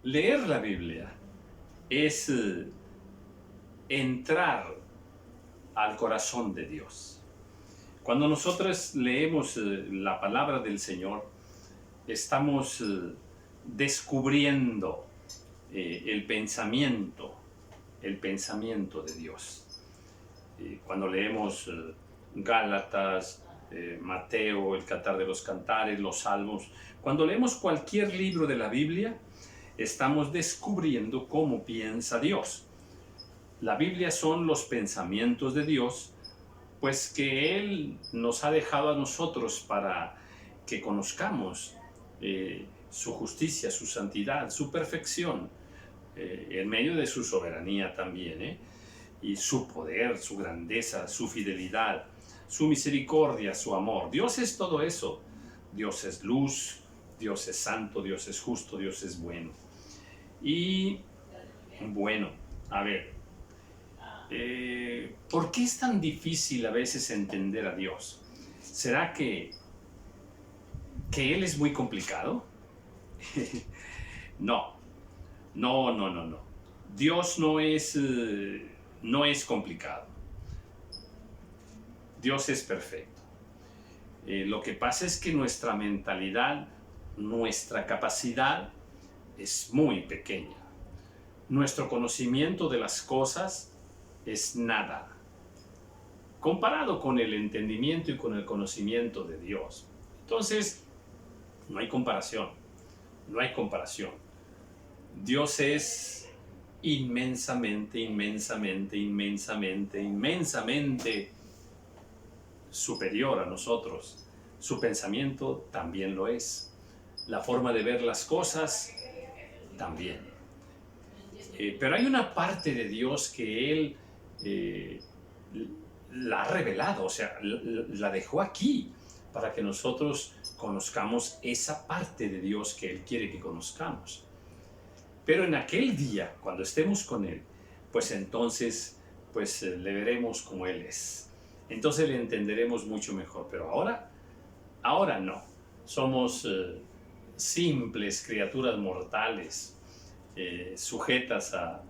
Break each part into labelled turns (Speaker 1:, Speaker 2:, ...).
Speaker 1: Leer la Biblia es entrar al corazón de Dios. Cuando nosotros leemos la palabra del Señor, estamos descubriendo el pensamiento de Dios. Cuando leemos Gálatas, Mateo, el Cantar de los Cantares, los Salmos, cuando leemos cualquier libro de la Biblia, estamos descubriendo cómo piensa Dios. La Biblia son los pensamientos de Dios, pues que Él nos ha dejado a nosotros para que conozcamos su justicia, su santidad, su perfección, en medio de su soberanía también, y su poder, su grandeza, su fidelidad, su misericordia, su amor. Dios es todo eso. Dios es luz, Dios es santo, Dios es justo, Dios es bueno. Y bueno, a ver, ¿por qué es tan difícil a veces entender a Dios? ¿Será que Él es muy complicado? No. Dios no es complicado. Dios es perfecto. Lo que pasa es que nuestra mentalidad, nuestra capacidad es muy pequeña. Nuestro conocimiento de las cosas es nada, comparado con el entendimiento y con el conocimiento de Dios. Entonces, no hay comparación. Dios es inmensamente superior a nosotros. Su pensamiento también lo es. La forma de ver las cosas también. Pero hay una parte de Dios que Él la ha revelado, o sea, la dejó aquí para que nosotros conozcamos esa parte de Dios que Él quiere que conozcamos. Pero en aquel día, cuando estemos con Él, pues entonces le veremos como Él es. Entonces le entenderemos mucho mejor. Pero ahora no. Somos simples criaturas mortales, sujetas a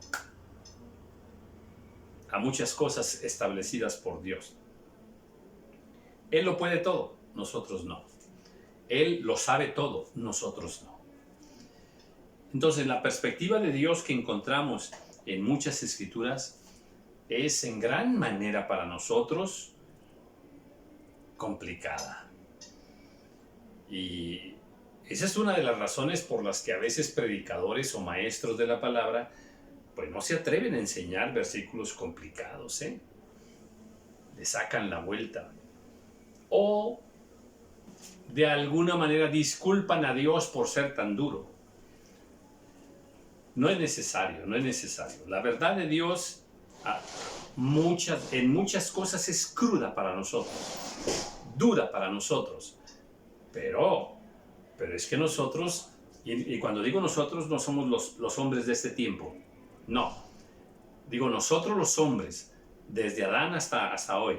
Speaker 1: muchas cosas establecidas por Dios. Él lo puede todo, nosotros no. Él lo sabe todo, nosotros no. Entonces, la perspectiva de Dios que encontramos en muchas escrituras es en gran manera para nosotros complicada. Y esa es una de las razones por las que a veces predicadores o maestros de la palabra pues no se atreven a enseñar versículos complicados, le sacan la vuelta. O de alguna manera disculpan a Dios por ser tan duro. No es necesario. La verdad de Dios en muchas cosas es cruda para nosotros, dura para nosotros, pero es que nosotros, y cuando digo nosotros, no somos los hombres de este tiempo, no, digo nosotros los hombres, desde Adán hasta hoy.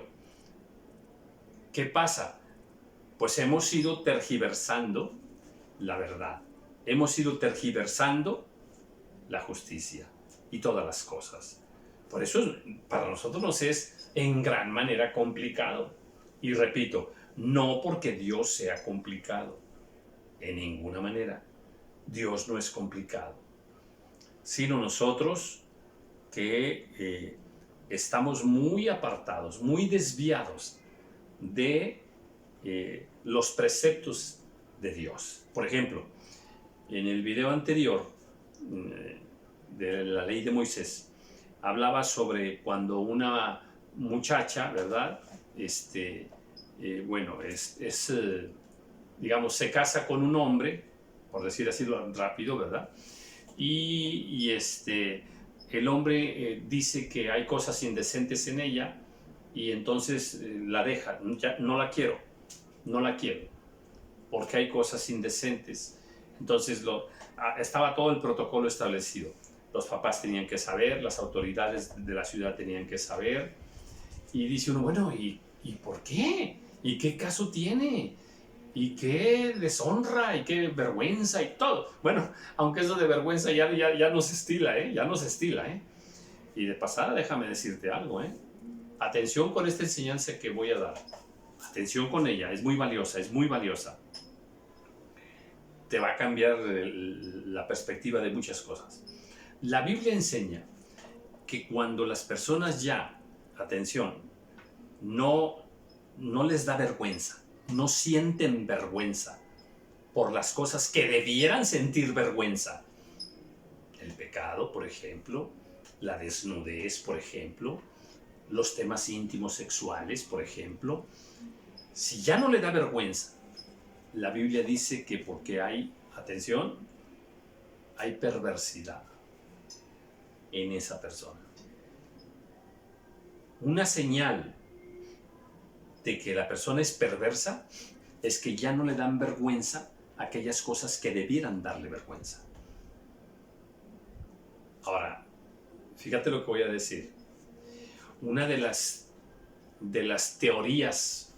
Speaker 1: ¿Qué pasa? Pues hemos ido tergiversando la verdad, hemos ido tergiversando la justicia y todas las cosas. Por eso para nosotros nos es en gran manera complicado. Y repito, no porque Dios sea complicado, en ninguna manera. Dios no es complicado, sino nosotros que estamos muy apartados, muy desviados de los preceptos de Dios. Por ejemplo, en el video anterior de la ley de Moisés, hablaba sobre cuando una muchacha, ¿verdad? Digamos, se casa con un hombre, por decir así rápido, ¿verdad? Y el hombre dice que hay cosas indecentes en ella y entonces la deja, ya, no la quiero, porque hay cosas indecentes. Entonces estaba todo el protocolo establecido. Los papás tenían que saber, las autoridades de la ciudad tenían que saber. Y dice uno, bueno, ¿y por qué? ¿Y qué caso tiene? Y qué deshonra y qué vergüenza y todo. Bueno, aunque eso de vergüenza ya no se estila, ¿eh? Ya no se estila, ¿eh? Y de pasada déjame decirte algo, ¿eh? Atención con esta enseñanza que voy a dar. Atención con ella, es muy valiosa, es muy valiosa. Te va a cambiar la perspectiva de muchas cosas. La Biblia enseña que cuando las personas ya, atención, no les da vergüenza, no sienten vergüenza por las cosas que debieran sentir vergüenza. El pecado, por ejemplo, la desnudez, por ejemplo, los temas íntimos sexuales, por ejemplo. Si ya no le da vergüenza, la Biblia dice que porque hay, atención, hay perversidad en esa persona. Una señal de que la persona es perversa es que ya no le dan vergüenza aquellas cosas que debieran darle vergüenza. Ahora, fíjate lo que voy a decir. Una de las teorías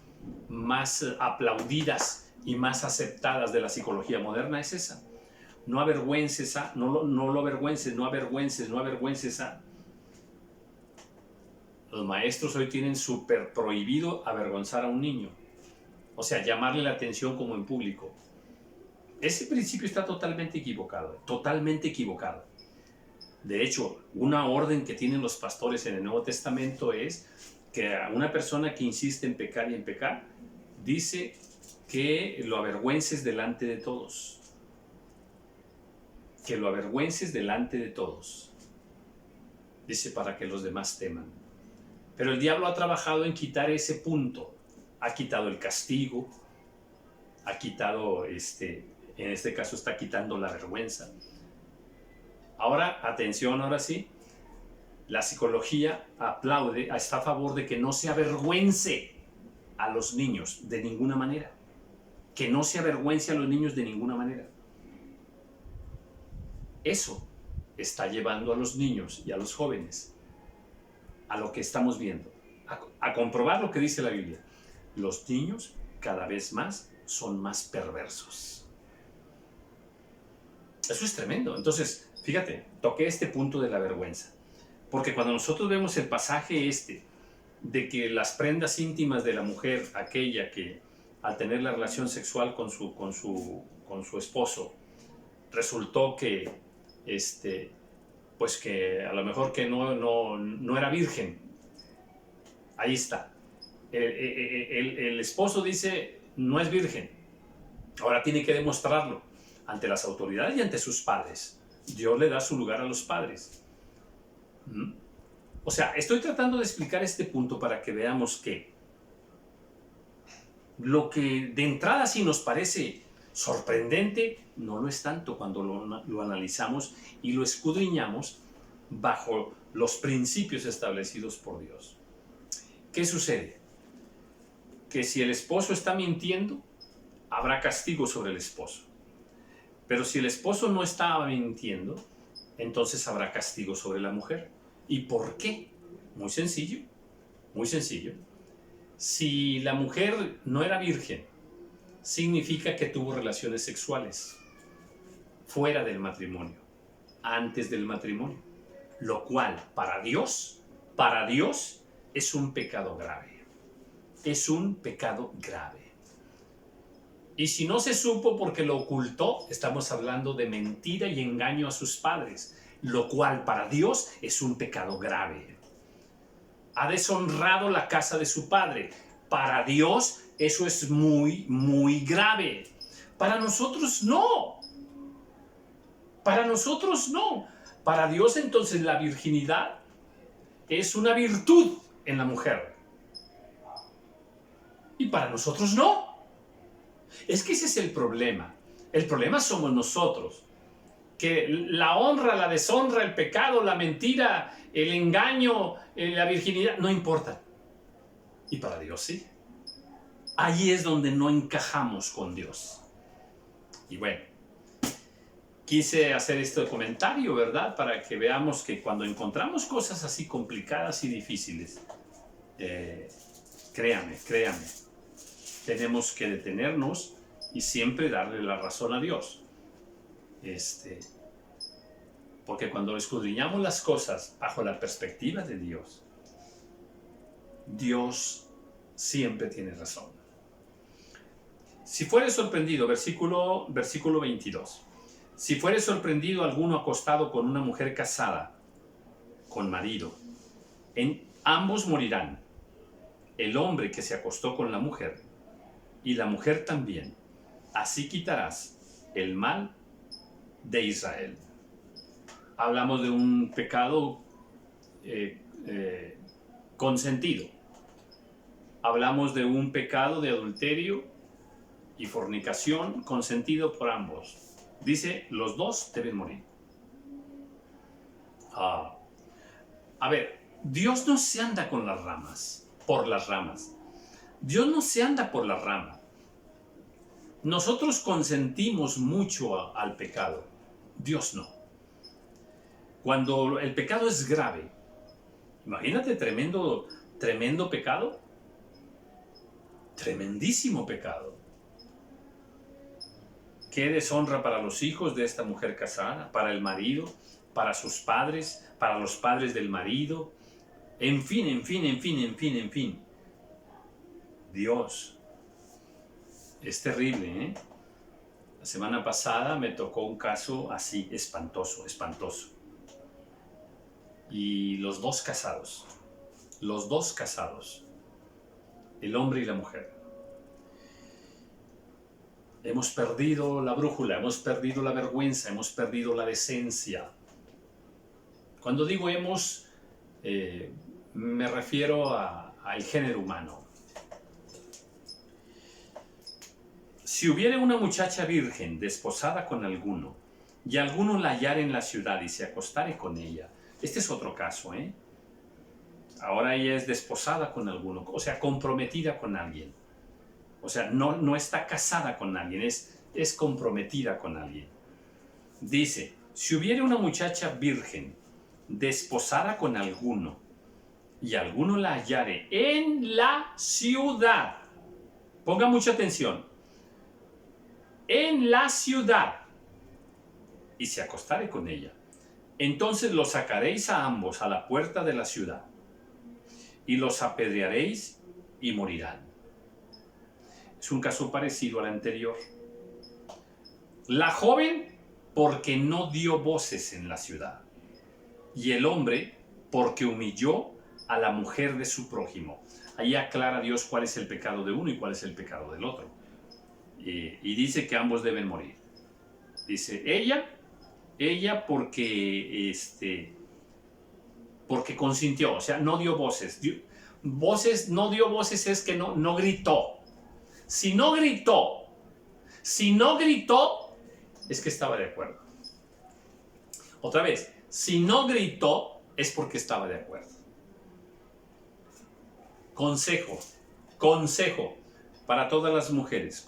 Speaker 1: más aplaudidas y más aceptadas de la psicología moderna es esa. No avergüences a, no lo avergüences, no avergüences a. Los maestros hoy tienen súper prohibido avergonzar a un niño. O sea, llamarle la atención como en público. Ese principio está totalmente equivocado, totalmente equivocado. De hecho, una orden que tienen los pastores en el Nuevo Testamento es que a una persona que insiste en pecar y en pecar, dice que lo avergüences delante de todos. Que lo avergüences delante de todos. Dice para que los demás teman. Pero el diablo ha trabajado en quitar ese punto. Ha quitado el castigo, ha quitado, en este caso está quitando la vergüenza. Ahora, atención, ahora sí, la psicología aplaude, está a favor de que no se avergüence a los niños de ninguna manera. Que no se avergüence a los niños de ninguna manera. Eso está llevando a los niños y a los jóvenes a lo que estamos viendo, a comprobar lo que dice la Biblia. Los niños cada vez más son más perversos. Eso es tremendo. Entonces, fíjate, toqué este punto de la vergüenza. Porque cuando nosotros vemos el pasaje de que las prendas íntimas de la mujer, aquella que al tener la relación sexual con su esposo, resultó que, pues que a lo mejor que no era virgen. Ahí está. El esposo dice, no es virgen. Ahora tiene que demostrarlo ante las autoridades y ante sus padres. Dios le da su lugar a los padres. O sea, estoy tratando de explicar este punto para que veamos que lo que de entrada sí nos parece sorprendente, no lo es tanto cuando lo analizamos y lo escudriñamos bajo los principios establecidos por Dios. ¿Qué sucede? Que si el esposo está mintiendo, habrá castigo sobre el esposo. Pero si el esposo no estaba mintiendo, entonces habrá castigo sobre la mujer. ¿Y por qué? Muy sencillo, muy sencillo. Si la mujer no era virgen, significa que tuvo relaciones sexuales fuera del matrimonio, antes del matrimonio, lo cual para Dios es un pecado grave. Es un pecado grave. Y si no se supo porque lo ocultó, estamos hablando de mentira y engaño a sus padres, lo cual para Dios es un pecado grave. Ha deshonrado la casa de su padre. Para Dios eso es muy, muy grave. Para nosotros no. Para nosotros no. Para Dios entonces la virginidad es una virtud en la mujer. Y para nosotros no. Es que ese es el problema. El problema somos nosotros. Que la honra, la deshonra, el pecado, la mentira, el engaño, la virginidad, no importa. Y para Dios sí. Ahí es donde no encajamos con Dios. Y bueno, quise hacer este comentario, ¿verdad? Para que veamos que cuando encontramos cosas así complicadas y difíciles, créame, tenemos que detenernos y siempre darle la razón a Dios. Porque cuando escudriñamos las cosas bajo la perspectiva de Dios, Dios siempre tiene razón. Si fuere sorprendido, versículo 22, si fuere sorprendido alguno acostado con una mujer casada, con marido, ambos morirán, el hombre que se acostó con la mujer y la mujer también. Así quitarás el mal de Israel. Hablamos de un pecado consentido. Hablamos de un pecado de adulterio y fornicación consentido por ambos. Dice, los dos deben morir. A ver, Dios no se anda con las ramas, por las ramas. Dios no se anda por la rama. Nosotros consentimos mucho al pecado. Dios no. Cuando el pecado es grave, imagínate tremendo pecado, tremendísimo pecado. Qué deshonra para los hijos de esta mujer casada, para el marido, para sus padres, para los padres del marido, en fin. Dios, es terrible, ¿eh? La semana pasada me tocó un caso así, espantoso. Y los dos casados, el hombre y la mujer. Hemos perdido la brújula, hemos perdido la vergüenza, hemos perdido la decencia. Cuando digo hemos, me refiero al género humano. Si hubiere una muchacha virgen desposada con alguno, y alguno la hallare en la ciudad y se acostare con ella, este es otro caso, ¿eh? Ahora ella es desposada con alguno, o sea, comprometida con alguien. O sea, no está casada con alguien, es comprometida con alguien. Dice, si hubiere una muchacha virgen desposada con alguno, y alguno la hallare en la ciudad, ponga mucha atención, en la ciudad, y se acostare con ella, entonces los sacaréis a ambos a la puerta de la ciudad, y los apedrearéis y morirán. Es un caso parecido al anterior. La joven, porque no dio voces en la ciudad, y el hombre, porque humilló a la mujer de su prójimo. Ahí aclara Dios cuál es el pecado de uno y cuál es el pecado del otro. Y dice que ambos deben morir. Dice, ella porque consintió, o sea, no dio voces. No dio voces es que no gritó. Si no gritó, es que estaba de acuerdo. Otra vez, si no gritó, es porque estaba de acuerdo. Consejo para todas las mujeres.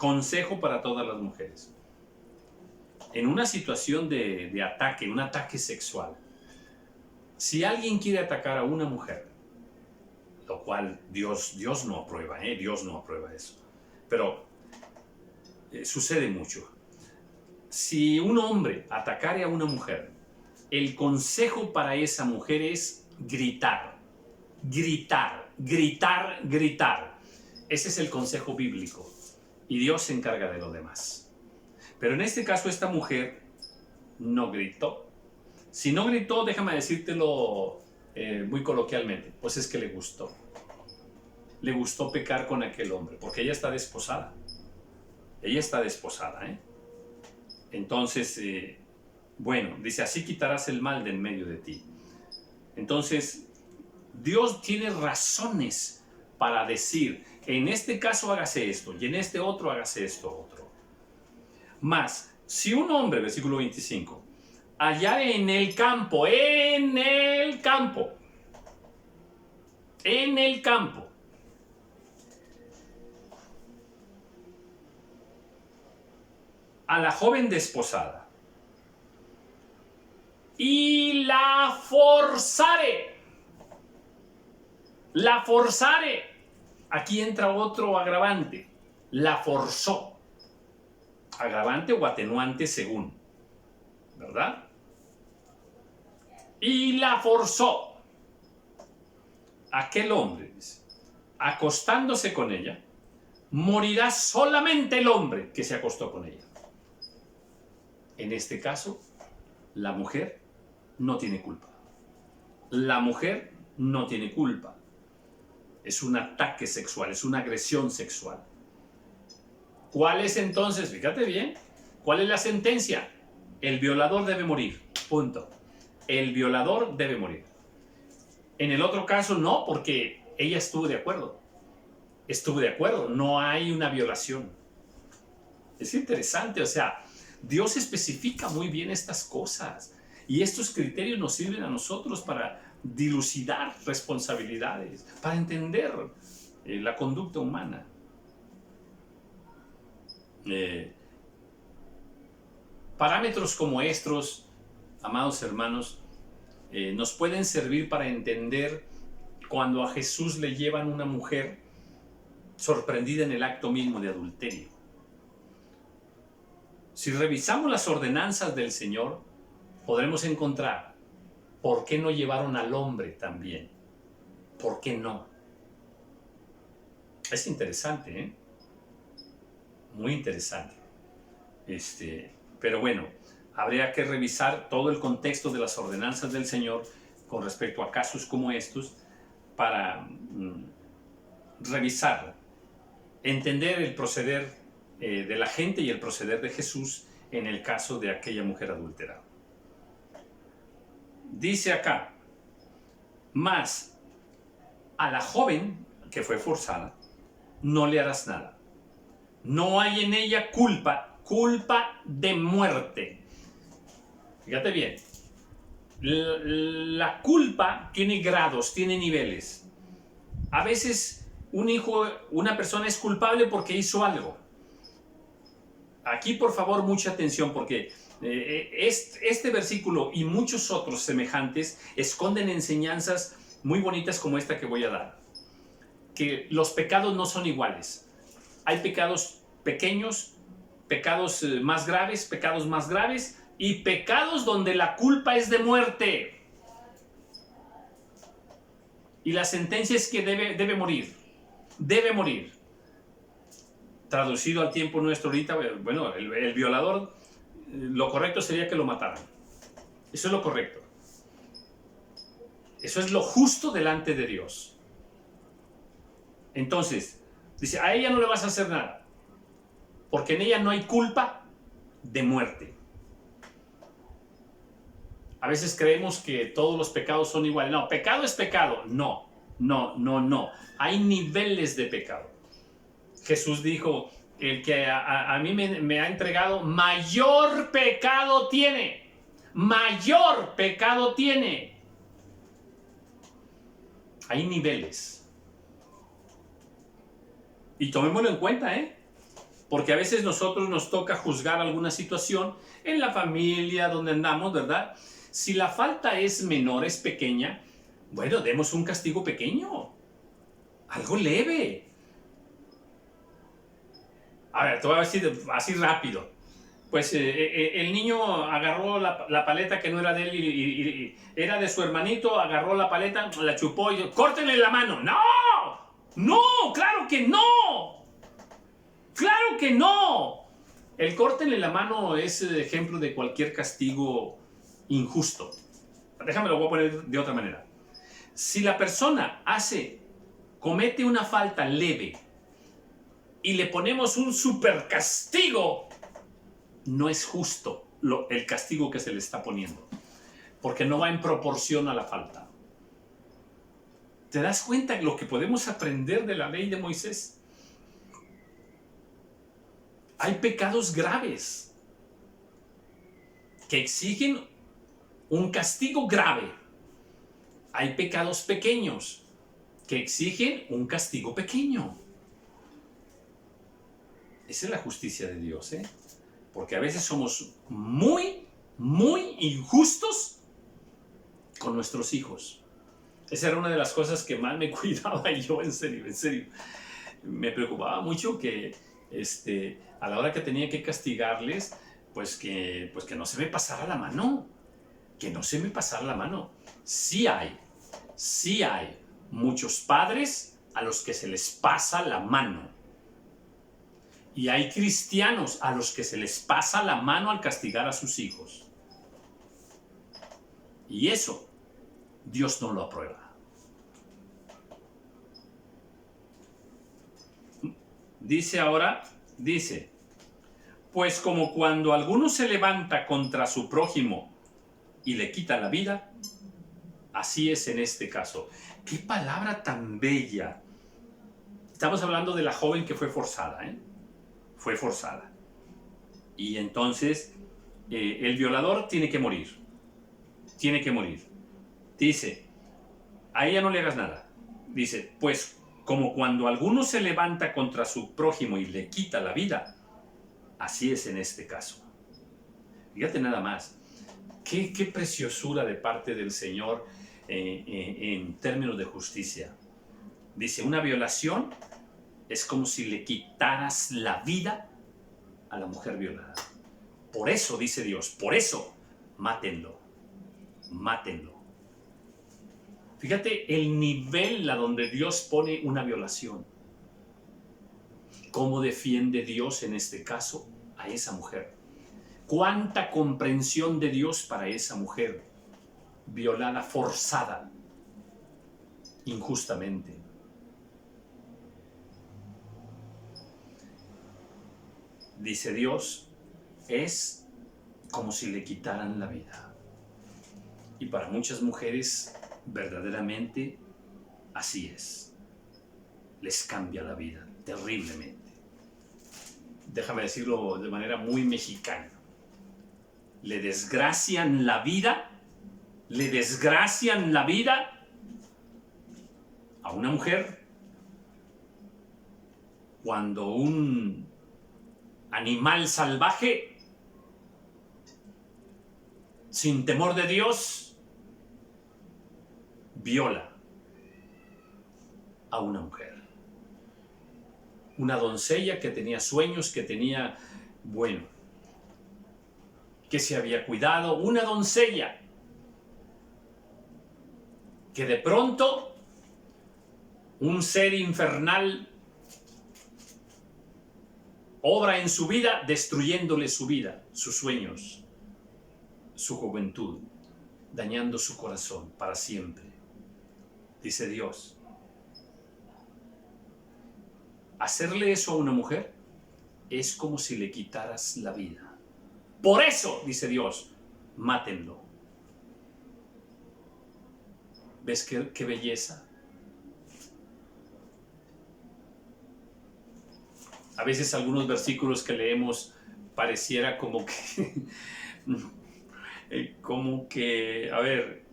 Speaker 1: En una situación de ataque, un ataque sexual, si alguien quiere atacar a una mujer, lo cual Dios no aprueba, Dios no aprueba eso, pero sucede mucho. Si un hombre atacare a una mujer, el consejo para esa mujer es gritar. Ese es el consejo bíblico. Y Dios se encarga de lo demás. Pero en este caso esta mujer no gritó. Si no gritó, déjame decírtelo muy coloquialmente, pues es que le gustó. Le gustó pecar con aquel hombre, porque ella está desposada. Entonces, bueno, dice, así quitarás el mal de en medio de ti. Entonces, Dios tiene razones para decir, en este caso hágase esto, y en este otro hágase esto otro. Mas, si un hombre, versículo 25, hallare en el campo, a la joven desposada, y la forzare, aquí entra otro agravante, la forzó. agravante o atenuante según, ¿verdad? Y la forzó. Aquel hombre, dice, acostándose con ella, morirá solamente el hombre que se acostó con ella. En este caso, la mujer no tiene culpa. La mujer no tiene culpa. Es un ataque sexual, es una agresión sexual. ¿Cuál es entonces? Fíjate bien, ¿cuál es la sentencia? El violador debe morir, punto. El violador debe morir. En el otro caso no, porque ella estuvo de acuerdo. Estuvo de acuerdo, no hay una violación. Es interesante, o sea, Dios especifica muy bien estas cosas. Y estos criterios nos sirven a nosotros para dilucidar responsabilidades, para entender la conducta humana. Parámetros como estos, amados hermanos, nos pueden servir para entender cuando a Jesús le llevan una mujer sorprendida en el acto mismo de adulterio. Si revisamos las ordenanzas del Señor, podremos encontrar por qué no llevaron al hombre también. ¿Por qué no? Es interesante, ¿eh? Muy interesante. Pero bueno, habría que revisar todo el contexto de las ordenanzas del Señor con respecto a casos como estos para revisarlo, entender el proceder de la gente y el proceder de Jesús en el caso de aquella mujer adúltera. Dice acá, mas a la joven que fue forzada no le harás nada. No hay en ella culpa de muerte. Fíjate bien, la culpa tiene grados, tiene niveles. A veces una persona es culpable porque hizo algo. Aquí, por favor, mucha atención, porque este versículo y muchos otros semejantes esconden enseñanzas muy bonitas como esta que voy a dar. Que los pecados no son iguales. Hay pecados pequeños, pecados más graves y pecados donde la culpa es de muerte. Y la sentencia es que debe morir. Debe morir. Traducido al tiempo nuestro ahorita, bueno, el violador, lo correcto sería que lo mataran. Eso es lo correcto. Eso es lo justo delante de Dios. Entonces, dice, a ella no le vas a hacer nada, porque en ella no hay culpa de muerte. A veces creemos que todos los pecados son iguales. No, pecado es pecado. No. Hay niveles de pecado. Jesús dijo, el que a mí me ha entregado, mayor pecado tiene. Mayor pecado tiene. Hay niveles. Y tomémoslo en cuenta, porque a veces nosotros nos toca juzgar alguna situación en la familia donde andamos, ¿verdad? Si la falta es menor, es pequeña, bueno, demos un castigo pequeño. Algo leve. A ver, te voy a decir así rápido. Pues el niño agarró la paleta que no era de él y era de su hermanito, agarró la paleta, la chupó y dijo, ¡córtenle la mano! ¡No! ¡No! ¡Claro que no! ¡Claro que no! El córtenle la mano es ejemplo de cualquier castigo injusto. Déjame lo voy a poner de otra manera. Si la persona comete una falta leve y le ponemos un super castigo, no es justo el castigo que se le está poniendo, porque no va en proporción a la falta. ¿Te das cuenta de lo que podemos aprender de la ley de Moisés? Hay pecados graves que exigen un castigo grave. Hay pecados pequeños que exigen un castigo pequeño. Esa es la justicia de Dios, porque a veces somos muy injustos con nuestros hijos. Esa era una de las cosas que más me cuidaba yo, en serio. Me preocupaba mucho que a la hora que tenía que castigarles, pues que no se me pasara la mano, que no se me pasara la mano. Sí hay muchos padres a los que se les pasa la mano. Y hay cristianos a los que se les pasa la mano al castigar a sus hijos. Y eso Dios no lo aprueba. Dice, pues como cuando alguno se levanta contra su prójimo y le quita la vida, así es en este caso. ¡Qué palabra tan bella! Estamos hablando de la joven que fue forzada, ¿eh? Fue forzada. Y entonces el violador tiene que morir. Tiene que morir. Dice, a ella no le hagas nada. Dice, pues como cuando alguno se levanta contra su prójimo y le quita la vida, así es en este caso. Fíjate nada más. Qué preciosura de parte del Señor en términos de justicia. Dice, una violación es como si le quitaras la vida a la mujer violada. Por eso, dice Dios, por eso, mátenlo. Mátenlo. Fíjate el nivel a donde Dios pone una violación. ¿Cómo defiende Dios en este caso a esa mujer? ¿Cuánta comprensión de Dios para esa mujer violada, forzada, injustamente? Dice Dios, es como si le quitaran la vida. Y para muchas mujeres, verdaderamente, así es. Les cambia la vida terriblemente. Déjame decirlo de manera muy mexicana. Le desgracian la vida a una mujer cuando un animal salvaje, sin temor de Dios, viola a una mujer. Una doncella que tenía sueños, que tenía, bueno, que se había cuidado, una doncella que de pronto un ser infernal obra en su vida, destruyéndole su vida, sus sueños, su juventud, dañando su corazón para siempre. Dice Dios, hacerle eso a una mujer es como si le quitaras la vida. Por eso, dice Dios, mátenlo. ¿Ves qué belleza? A veces algunos versículos que leemos pareciera como que, a ver,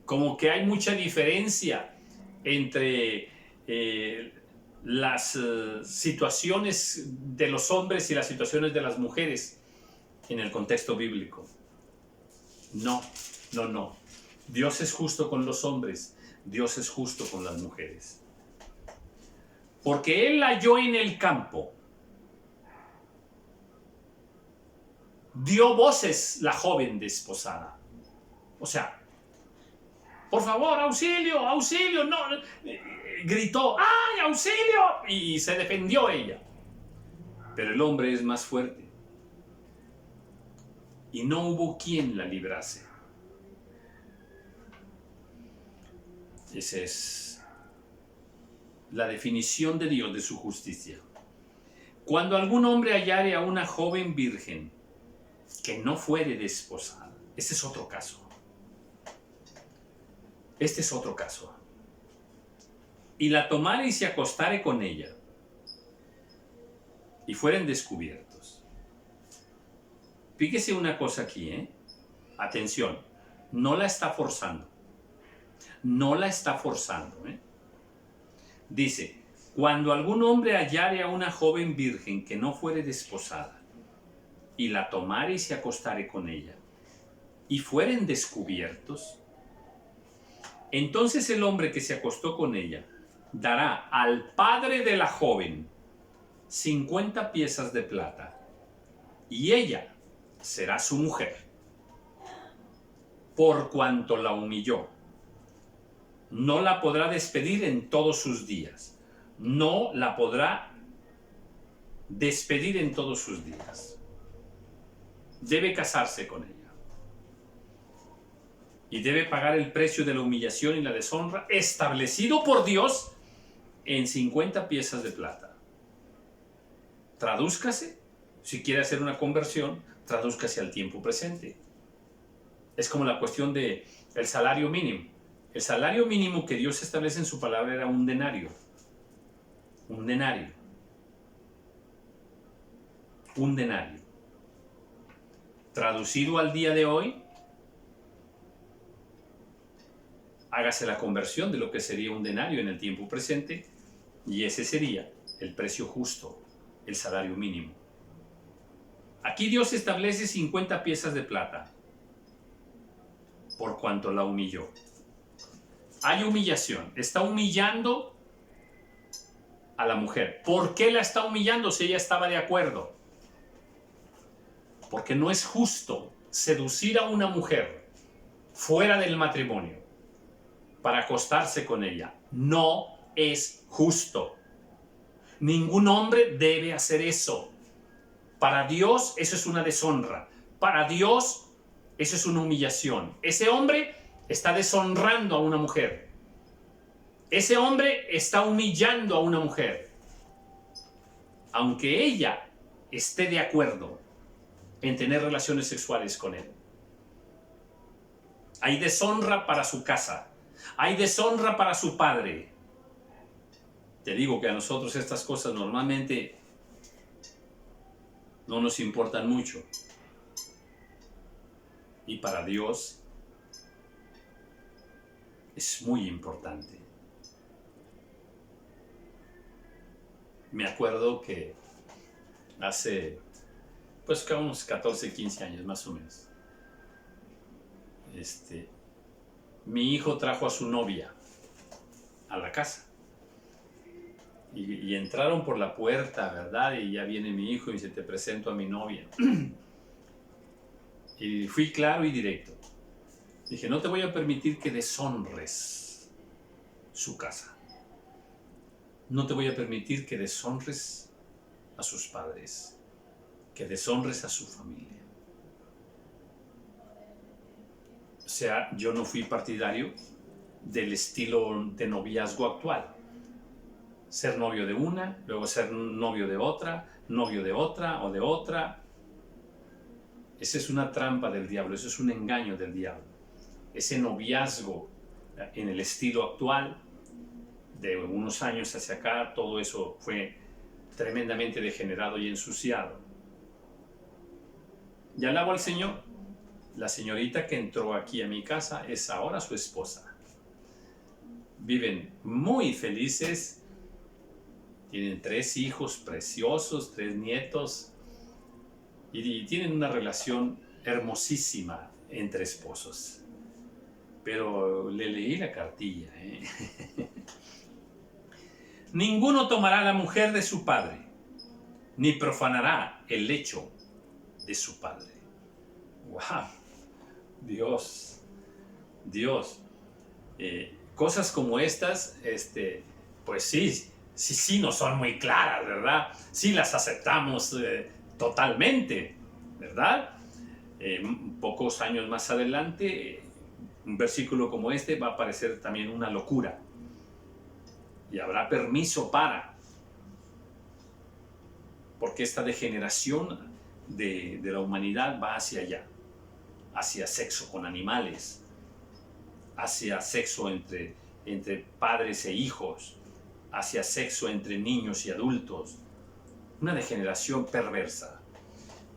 Speaker 1: como que hay mucha diferencia entre las situaciones de los hombres y las situaciones de las mujeres en el contexto bíblico. No. Dios es justo con los hombres, Dios es justo con las mujeres. Porque Él halló en el campo, dio voces la joven desposada. O sea, por favor, auxilio, auxilio, no, gritó, ¡ay, auxilio! Y se defendió ella. Pero el hombre es más fuerte. Y no hubo quien la librase. Esa es la definición de Dios de su justicia. Cuando algún hombre hallare a una joven virgen que no fuere desposada, este es otro caso. Este es otro caso. Y la tomare y se acostare con ella, y fueren descubiertos. Fíjese una cosa aquí, ¿eh? Atención, no la está forzando. No la está forzando, ¿eh? Dice, cuando algún hombre hallare a una joven virgen que no fuere desposada, y la tomare y se acostare con ella, y fueren descubiertos, entonces el hombre que se acostó con ella dará al padre de la joven 50 piezas de plata, y ella será su mujer, por cuanto la humilló. No la podrá despedir en todos sus días. No la podrá despedir en todos sus días. Debe casarse con ella. Y debe pagar el precio de la humillación y la deshonra establecido por Dios en 50 piezas de plata. Tradúzcase, si quiere hacer una conversión, tradúzcase al tiempo presente. Es como la cuestión del salario mínimo. El salario mínimo que Dios establece en su palabra era un denario. Un denario. Un denario. Traducido al día de hoy, hágase la conversión de lo que sería un denario en el tiempo presente, y ese sería el precio justo, el salario mínimo. Aquí Dios establece 50 piezas de plata, por cuanto la humilló. Hay humillación, está humillando a la mujer. ¿Por qué la está humillando si ella estaba de acuerdo? Porque no es justo seducir a una mujer fuera del matrimonio para acostarse con ella. No es justo. Ningún hombre debe hacer eso. Para Dios eso es una deshonra. Para Dios eso es una humillación. Ese hombre está deshonrando a una mujer. Ese hombre está humillando a una mujer. Aunque ella esté de acuerdo en tener relaciones sexuales con él. Hay deshonra para su casa. Hay deshonra para su padre. Te digo que a nosotros estas cosas normalmente no nos importan mucho. Y para Dios es muy importante. Me acuerdo que hace pues unos 14, 15 años más o menos, mi hijo trajo a su novia a la casa. Y entraron por la puerta, ¿verdad? Y ya viene mi hijo y dice, te presento a mi novia. Y fui claro y directo. Dije, no te voy a permitir que deshonres su casa. No te voy a permitir que deshonres a sus padres, que deshonres a su familia. O sea, yo no fui partidario del estilo de noviazgo actual. Ser novio de una, luego ser novio de otra o de otra. Esa es una trampa del diablo, eso es un engaño del diablo. Ese noviazgo en el estilo actual, de unos años hacia acá, todo eso fue tremendamente degenerado y ensuciado. Y alabo al Señor. La señorita que entró aquí a mi casa es ahora su esposa. Viven muy felices. Tienen 3 hijos preciosos, 3 nietos. Y tienen una relación hermosísima entre esposos. Pero le leí la cartilla. Ninguno tomará la mujer de su padre, ni profanará el lecho de su padre. ¡Wow! Dios. Cosas como estas, pues sí, no son muy claras, ¿verdad? Sí las aceptamos totalmente, ¿verdad? Pocos años más adelante, un versículo como este va a parecer también una locura. Y habrá permiso porque esta degeneración de la humanidad va hacia allá, hacia sexo con animales, hacia sexo entre padres e hijos, hacia sexo entre niños y adultos. Una degeneración perversa.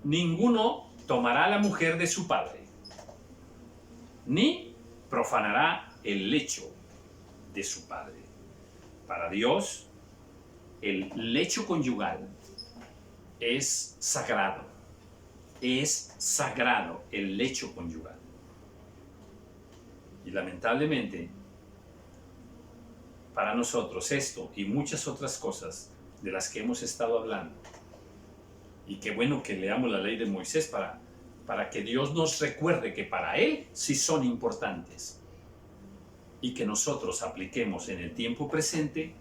Speaker 1: Ninguno tomará la mujer de su padre, ni profanará el lecho de su padre. Para Dios, el lecho conyugal es sagrado. Es sagrado el lecho conyugal. Y lamentablemente, para nosotros esto y muchas otras cosas de las que hemos estado hablando. Y qué bueno que leamos la ley de Moisés para que Dios nos recuerde que para Él sí son importantes y que nosotros apliquemos en el tiempo presente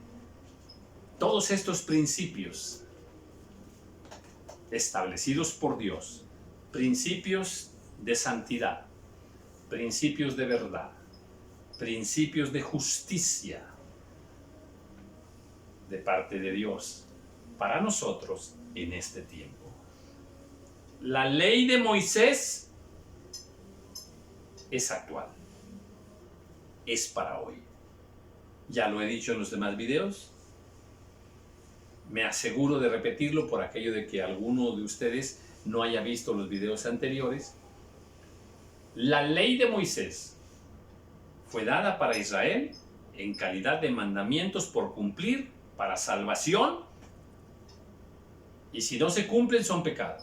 Speaker 1: todos estos principios establecidos por Dios, principios de santidad, principios de verdad, principios de justicia de parte de Dios para nosotros en este tiempo. La ley de Moisés es actual, es para hoy. Ya lo he dicho en los demás videos, me aseguro de repetirlo por aquello de que alguno de ustedes no haya visto los videos anteriores. La ley de Moisés fue dada para Israel en calidad de mandamientos por cumplir para salvación, y si no se cumplen son pecado.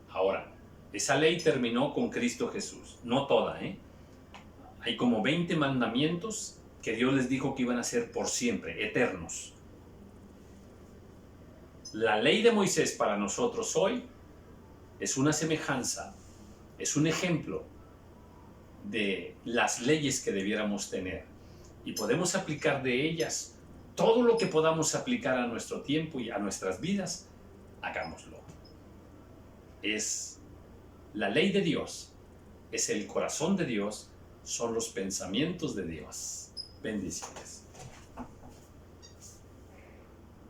Speaker 1: Ahora, esa ley terminó con Cristo Jesús, no toda, Hay como 20 mandamientos que Dios les dijo que iban a ser por siempre, eternos. La ley de Moisés para nosotros hoy es una semejanza, es un ejemplo de las leyes que debiéramos tener, y podemos aplicar de ellas todo lo que podamos aplicar a nuestro tiempo y a nuestras vidas. Hagámoslo. Es la ley de Dios, es el corazón de Dios, son los pensamientos de Dios. Bendiciones.